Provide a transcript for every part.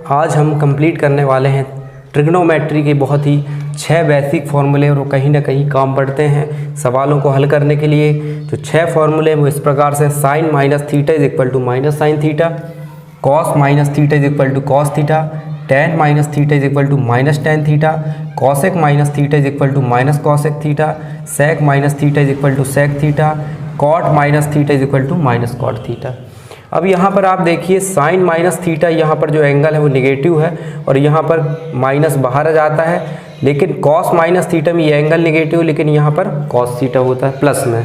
आज हम कंप्लीट करने वाले हैं ट्रिग्नोमेट्री के बहुत ही 6 बेसिक फार्मूले और कहीं ना कहीं काम पड़ते हैं सवालों को हल करने के लिए। जो 6 फार्मूले वो इस प्रकार से sine minus theta is equal to minus sine theta, cos minus theta is equal to cos theta, tan minus theta is equal to minus ten theta, cosec minus theta is equal to minus cosec theta, sec minus theta is equal to sec theta, cot minus theta is equal to minus cot theta. अब यहाँ पर आप देखिए sign minus theta, यहाँ पर जो angle है वो निगेटिव है और यहाँ पर माइनस बाहर आ जाता है, लेकिन कॉस माइनस थीटा में ये एंगल निगेटिव, लेकिन यहाँ पर कॉस थीटा होता है प्लस में।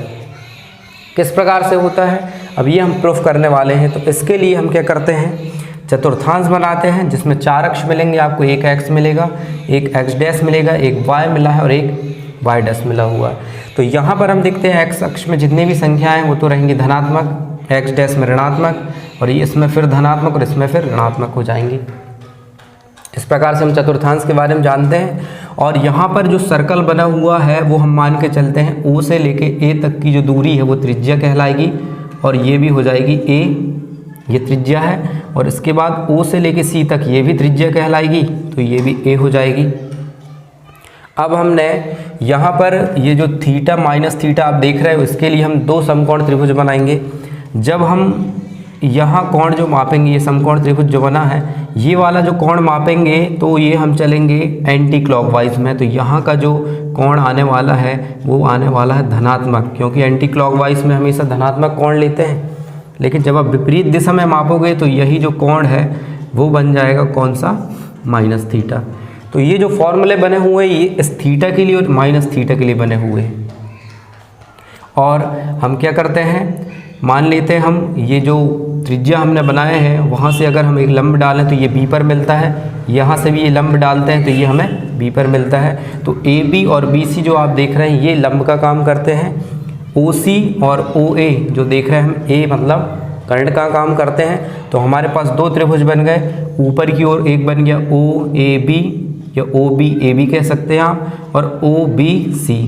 किस प्रकार से होता है अब ये हम प्रूफ करने वाले हैं। तो इसके लिए हम क्या करते हैं, चतुर्थांश बनाते हैं जिसमें 4 अक्ष मिलेंगे। आपको एक एक्स मिलेगा, एक एक्स डैश मिलेगा, एक वाई मिला है और एक वाई डैश मिला हुआ है। तो यहाँ पर हम देखते हैं एक्स अक्ष में जितनी भी संख्याएं वो तो रहेंगी धनात्मक, एक्स डैश में ऋणात्मक और ये इसमें फिर धनात्मक और इसमें फिर ऋणात्मक हो जाएंगी। इस प्रकार से हम चतुर्थांश के बारे में जानते हैं। और यहाँ पर जो सर्कल बना हुआ है वो हम मान के चलते हैं ओ से लेके ए तक की जो दूरी है वो त्रिज्या कहलाएगी और ये भी हो जाएगी ए, ये त्रिज्या है। और इसके बाद ओ से लेके सी तक ये भी त्रिज्या कहलाएगी तो ये भी ए हो जाएगी। अब हमने यहाँ पर ये जो थीटा माइनस थीटा आप देख रहे हो इसके लिए हम 2 समकोण त्रिभुज बनाएंगे। जब हम यहाँ कोण जो मापेंगे, ये समकोण त्रिभुज जो बना है ये वाला जो कोण मापेंगे तो ये हम चलेंगे एंटी क्लॉकवाइज में। तो यहाँ का जो कोण आने वाला है वो आने वाला है धनात्मक, क्योंकि एंटी क्लॉकवाइज में हमेशा धनात्मक कोण लेते हैं। लेकिन जब आप विपरीत दिशा में मापोगे तो यही जो कोण है वो बन जाएगा कौन सा, माइनस थीटा। तो ये जो फॉर्मूले बने हुए ये इस थीटा के लिए और माइनस थीटा के लिए बने हुए हैं। और हम क्या करते हैं, मान लेते हैं हम ये जो त्रिज्या हमने बनाए हैं वहाँ से अगर हम एक लंब डालें तो ये बी पर मिलता है, यहाँ से भी ये लंब डालते हैं तो ये हमें बी पर मिलता है। तो ए बी और बी सी जो आप देख रहे हैं ये लंब का काम करते हैं। ओ सी और ओ ए जो देख रहे हैं हम ए मतलब कर्ण का काम करते हैं। तो हमारे पास 2 त्रिभुज बन गए, ऊपर की ओर एक बन गया ओ ए बी या ओ बी ए बी कह सकते हैं आप, और ओ बी सी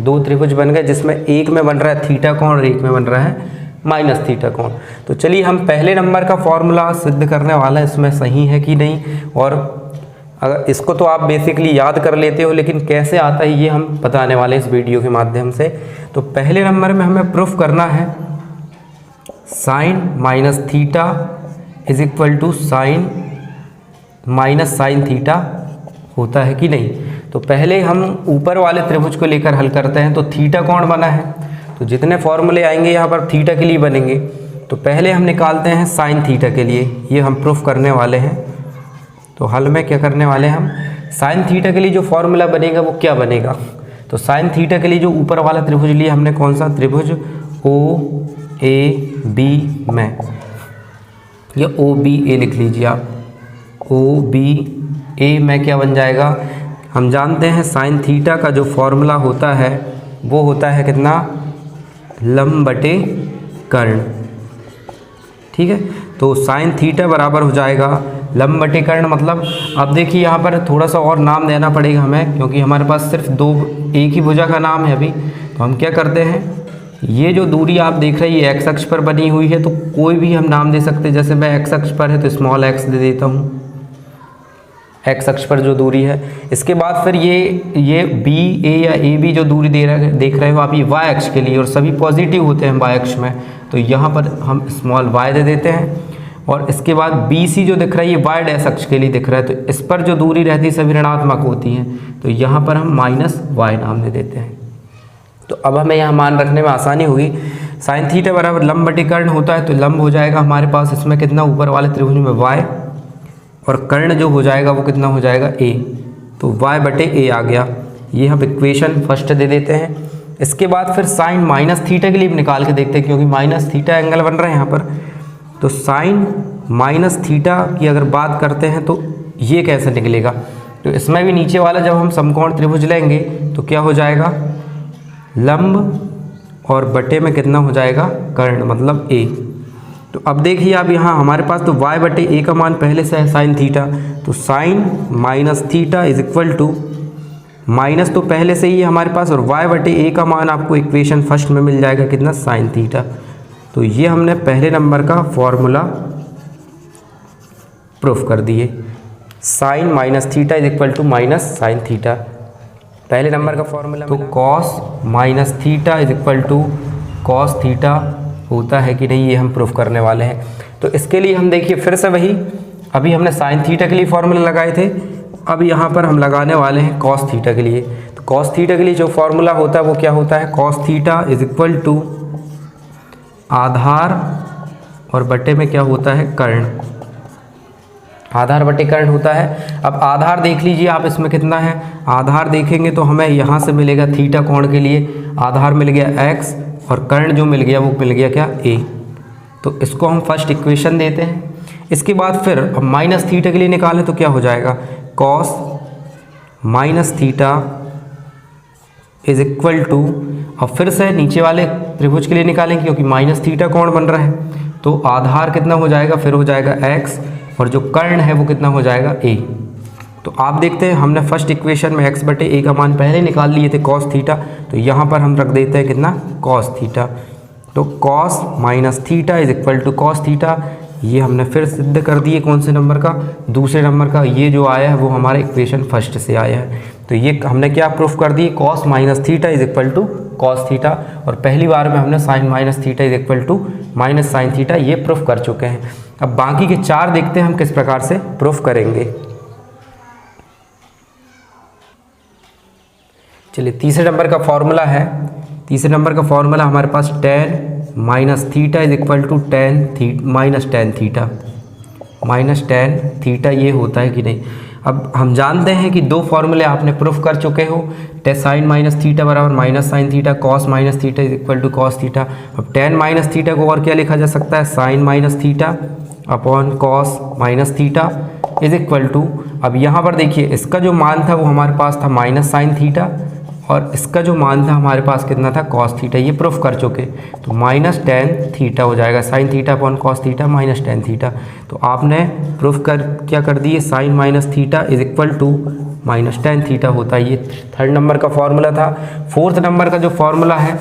2 त्रिभुज बन गए जिसमें एक में बन रहा है थीटा कोण और एक में बन रहा है माइनस थीटा कोण। तो चलिए हम पहले नंबर का फॉर्मूला सिद्ध करने वाला है, इसमें सही है कि नहीं। और अगर इसको तो आप बेसिकली याद कर लेते हो, लेकिन कैसे आता है ये हम बताने वाले हैं इस वीडियो के माध्यम से। तो पहले नंबर में हमें प्रूफ करना है sine minus theta is equal to sine minus sine theta होता है कि नहीं। तो पहले हम ऊपर वाले त्रिभुज को लेकर हल करते हैं। तो थीटा कोण बना है तो जितने फॉर्मूले आएंगे यहाँ पर थीटा के लिए बनेंगे। तो पहले हम निकालते हैं साइन थीटा के लिए, ये हम प्रूफ करने वाले हैं। तो हल में क्या करने वाले हैं हम, साइन थीटा के लिए जो फॉर्मूला बनेगा वो क्या बनेगा। तो साइन थीटा के लिए जो ऊपर वाला त्रिभुज लिए हमने कौन सा त्रिभुज, ओ ए बी में, या ओ बी ए लिख लीजिए आप, ओ बी ए में क्या बन जाएगा, हम जानते हैं साइन थीटा का जो फॉर्मूला होता है वो होता है कितना, लंब बटे कर्ण। ठीक है, तो साइन थीटा बराबर हो जाएगा लंब बटे कर्ण। मतलब अब देखिए यहाँ पर थोड़ा सा और नाम देना पड़ेगा हमें, क्योंकि हमारे पास सिर्फ 2 एक ही भुजा का नाम है अभी। तो हम क्या करते हैं, ये जो दूरी आप देख रहे हैं ये एक्स अक्ष पर बनी हुई है तो कोई भी हम नाम दे सकते हैं। जैसे मैं एक्स अक्ष पर है तो स्मॉल एक्स दे देता हूँ, एक्स अक्ष पर जो दूरी है। इसके बाद फिर ये बी ए या ए बी जो दूरी देख रहे हो आप, ये वाई अक्ष के लिए, और सभी पॉजिटिव होते हैं वाई अक्ष में। तो यहाँ पर हम स्मॉल वाई दे देते हैं। और इसके बाद बी सी जो दिख रहा है ये वाई डैश अक्ष के लिए दिख रहा है, तो इस पर जो दूरी रहती है सभी ऋणात्मक होती हैं। तो यहाँ पर हम माइनस वाई नाम दे देते हैं। तो अब हमें यहाँ मान रखने में आसानी होगी। साइन थीटा बराबर लंब बटे कर्ण होता है, तो लंब हो जाएगा हमारे पास इसमें कितना, ऊपर वाले त्रिभुज में वाई, और कर्ण जो हो जाएगा वो कितना हो जाएगा ए। तो y बटे ए आ गया, ये हम इक्वेशन फर्स्ट दे देते हैं। इसके बाद फिर साइन माइनस थीटा के लिए भी निकाल के देखते हैं, क्योंकि माइनस थीटा एंगल बन रहा है यहाँ पर। तो साइन माइनस थीटा की अगर बात करते हैं तो ये कैसे निकलेगा, तो इसमें भी नीचे वाला जब हम समकोण त्रिभुज लेंगे तो क्या हो जाएगा, लंब और बटे में कितना हो जाएगा, कर्ण मतलब ए। तो अब देखिए आप यहाँ हमारे पास तो y बटे ए का मान पहले से है साइन थीटा, तो sine minus theta is equal to, minus तो पहले से ही है हमारे पास, और y बटे ए का मान आपको इक्वेशन फर्स्ट में मिल जाएगा कितना, साइन थीटा। तो ये हमने पहले नंबर का फॉर्मूला प्रूफ कर दिए। Sine minus theta is equal to minus sine theta, पहले नंबर का फॉर्मूला। तो cos minus theta is equal to cos theta होता है कि नहीं, ये हम प्रूफ करने वाले हैं। तो इसके लिए हम देखिए फिर से वही, अभी हमने साइन थीटा के लिए फॉर्मूला लगाए थे, अब यहाँ पर हम लगाने वाले हैं कॉस थीटा के लिए। तो कॉस थीटा के लिए जो फॉर्मूला होता है वो क्या होता है, cos theta is equal to आधार और बटे में क्या होता है, कर्ण, आधार बटे कर्ण होता है। अब आधार देख लीजिए आप, इसमें कितना है, आधार देखेंगे तो हमें यहाँ से मिलेगा थीटा कोण के लिए आधार मिल गया x और कर्ण जो मिल गया वो मिल गया क्या, a। तो इसको हम फर्स्ट इक्वेशन देते हैं। इसके बाद फिर अब माइनस थीटा के लिए निकालें तो क्या हो जाएगा, cos minus theta is equal to, अब फिर से नीचे वाले त्रिभुज के लिए निकालेंगे क्योंकि माइनस थीटा कोण बन रहा है, तो आधार कितना हो जाएगा, फिर हो जाएगा x और जो कर्ण है वो कितना हो जाएगा, a। तो आप देखते हैं हमने फर्स्ट इक्वेशन में x बटे a का मान पहले निकाल लिए थे कॉस थीटा, तो यहाँ पर हम रख देते हैं कितना, कॉस थीटा। तो cos minus theta is equal to cos theta, ये हमने फिर सिद्ध कर दिए कौन से नंबर का, दूसरे नंबर का। ये जो आया है वो हमारा इक्वेशन फर्स्ट से आया है, तो ये हमने क्या प्रूफ कर दिए, cos minus theta is equal to cos theta, और पहली बार में हमने sine minus theta is equal to minus sine theta, ये प्रूफ कर चुके हैं। अब बाकी के 4 देखते हैं हम किस प्रकार से प्रूफ करेंगे। चलिए तीसरे नंबर का फॉर्मूला है, तीसरे नंबर का फॉर्मूला हमारे पास ten minus theta is equal to minus ten theta, minus ten theta ये होता है कि नहीं। अब हम जानते हैं कि 2 फॉर्मूले आपने प्रूफ कर चुके हो, साइन माइनस थीटा बराबर minus sine theta, cos minus theta is equal to cos theta. अब टेन माइनस थीटा को और क्या लिखा जा सकता है, sine minus theta upon cos minus theta is equal to, अब यहाँ पर देखिए इसका जो मान था वो हमारे पास था माइनस साइन थीटा और इसका जो मान था हमारे पास कितना था, कॉस थीटा, ये प्रूफ कर चुके। तो माइनस टेन थीटा हो जाएगा, sine theta upon cos theta minus ten theta. तो आपने प्रूफ कर क्या कर दिए, sine minus theta is equal to minus ten theta होता है। ये थर्ड नंबर का फॉर्मूला था। फोर्थ नंबर का जो फॉर्मूला है,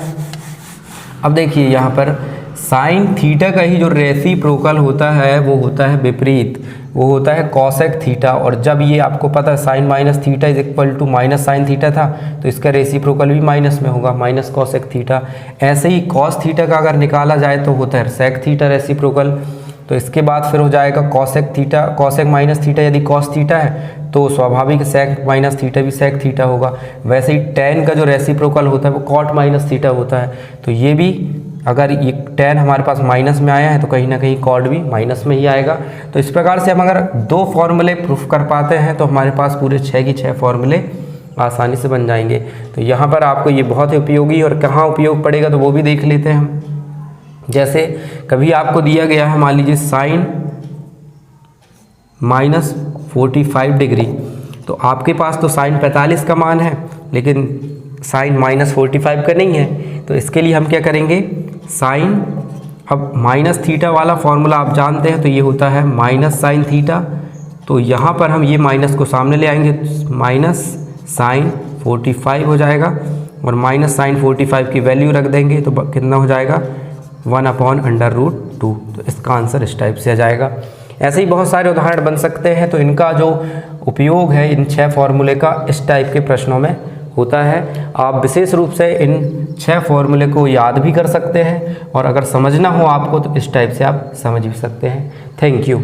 अब देखिए यहाँ पर साइन थीटा का ही जो रेसिप्रोकल होता है वो होता है विपरीत, वो होता है कॉसेक थीटा। और जब ये आपको पता है sine minus theta is equal to minus sine theta था, तो इसका रेसिप्रोकल भी माइनस में होगा, माइनस कॉसेक थीटा। ऐसे ही कॉस थीटा का अगर निकाला जाए तो होता है सेक थीटा रेसिप्रोकल। तो इसके बाद फिर हो जाएगा cosec theta, cosec minus theta यदि कॉस थीटा है तो स्वाभाविक सेक माइनस थीटा भी सेक थीटा होगा। वैसे ही टेन का जो रेसिप्रोकल होता है वो कॉट माइनस थीटा होता है। तो ये भी अगर ये टेन हमारे पास माइनस में आया है तो कहीं ना कहीं कॉड भी माइनस में ही आएगा। तो इस प्रकार से हम अगर 2 फॉर्मूले प्रूफ कर पाते हैं तो हमारे पास पूरे 6 की 6 फॉर्मूले आसानी से बन जाएंगे। तो यहाँ पर आपको ये बहुत ही उपयोगी, और कहाँ उपयोग पड़ेगा तो वो भी देख लेते हैं हम। जैसे कभी आपको दिया गया है, मान लीजिए साइन माइनस 45 डिग्री, तो आपके पास तो साइन 45 का मान है लेकिन साइन माइनस 45 का नहीं है। तो इसके लिए हम क्या करेंगे, साइन, अब माइनस थीटा वाला फॉर्मूला आप जानते हैं, तो ये होता है माइनस साइन थीटा। तो यहाँ पर हम ये माइनस को सामने ले आएंगे, माइनस साइन 45 हो जाएगा और माइनस साइन 45 की वैल्यू रख देंगे तो कितना हो जाएगा, 1/√2। तो इसका आंसर इस टाइप से आ जाएगा। ऐसे ही बहुत सारे उदाहरण बन सकते हैं। तो इनका जो उपयोग है इन 6 फॉर्मूले का इस टाइप के प्रश्नों में होता है। आप विशेष रूप से इन 6 फॉर्मूले को याद भी कर सकते हैं, और अगर समझना हो आपको तो इस टाइप से आप समझ भी सकते हैं। Thank you.